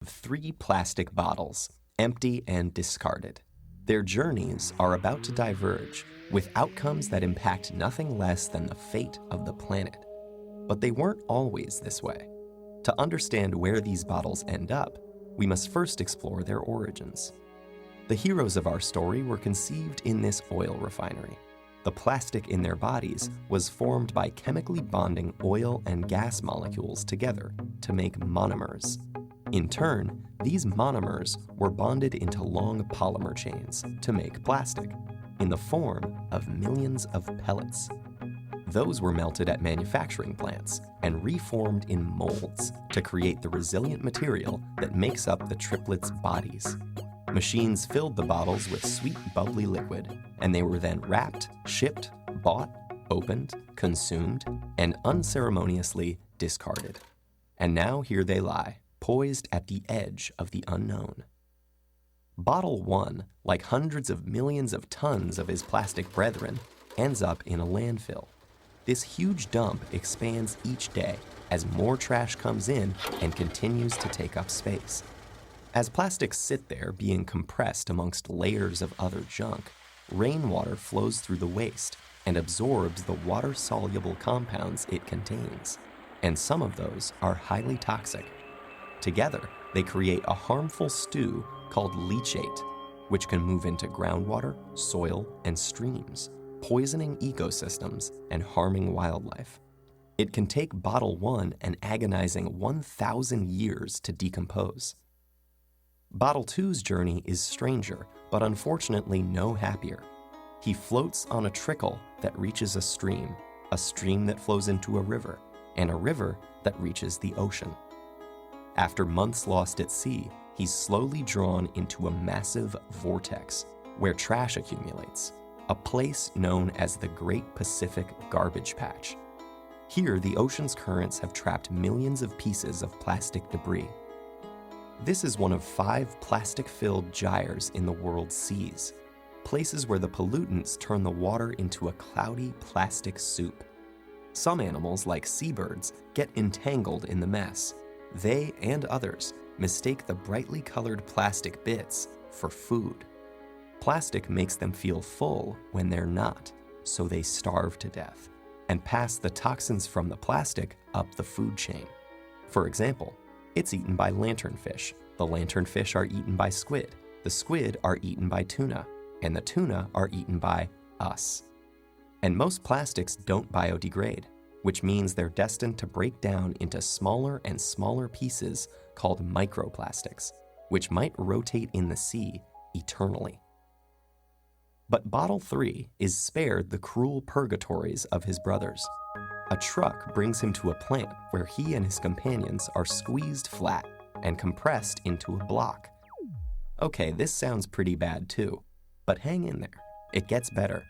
Three plastic bottles, empty and discarded. Their journeys are about to diverge, with outcomes that impact nothing less than the fate of the planet. But they weren't always this way. To understand where these bottles end up, we must first explore their origins. The heroes of our story were conceived in this oil refinery. The plastic in their bodies was formed by chemically bonding oil and gas molecules together to make monomers. In turn, these monomers were bonded into long polymer chains to make plastic, in the form of millions of pellets. Those were melted at manufacturing plants and reformed in molds to create the resilient material that makes up the triplets' bodies. Machines filled the bottles with sweet, bubbly liquid, and they were then wrapped, shipped, bought, opened, consumed, and unceremoniously discarded. And now here they lie, poised at the edge of the unknown. Bottle 1, like hundreds of millions of tons of his plastic brethren, ends up in a landfill. This huge dump expands each day as more trash comes in and continues to take up space. As plastics sit there being compressed amongst layers of other junk, rainwater flows through the waste and absorbs the water-soluble compounds it contains, and some of those are highly toxic. Together, they create a harmful stew called leachate, which can move into groundwater, soil, and streams, poisoning ecosystems and harming wildlife. It can take bottle 1 an agonizing 1,000 years to decompose. Bottle 2's journey is stranger, but unfortunately no happier. He floats on a trickle that reaches a stream that flows into a river, and a river that reaches the ocean. After months lost at sea, he's slowly drawn into a massive vortex where trash accumulates, a place known as the Great Pacific Garbage Patch. Here, the ocean's currents have trapped millions of pieces of plastic debris. This is one of 5 plastic-filled gyres in the world's seas, places where the pollutants turn the water into a cloudy plastic soup. Some animals, like seabirds, get entangled in the mess. They and others mistake the brightly colored plastic bits for food. Plastic makes them feel full when they're not, so they starve to death and pass the toxins from the plastic up the food chain. For example, it's eaten by lanternfish. The lanternfish are eaten by squid. The squid are eaten by tuna, and the tuna are eaten by us. And most plastics don't biodegrade, which means they're destined to break down into smaller and smaller pieces called microplastics, which might rotate in the sea eternally. But Bottle 3 is spared the cruel purgatories of his brothers. A truck brings him to a plant where he and his companions are squeezed flat and compressed into a block. Okay, this sounds pretty bad too, but hang in there, it gets better.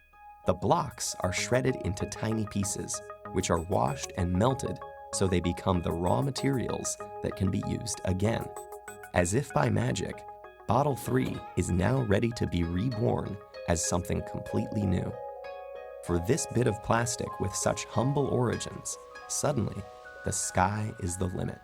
The blocks are shredded into tiny pieces, which are washed and melted so they become the raw materials that can be used again. As if by magic, Bottle 3 is now ready to be reborn as something completely new. For this bit of plastic with such humble origins, suddenly, the sky is the limit.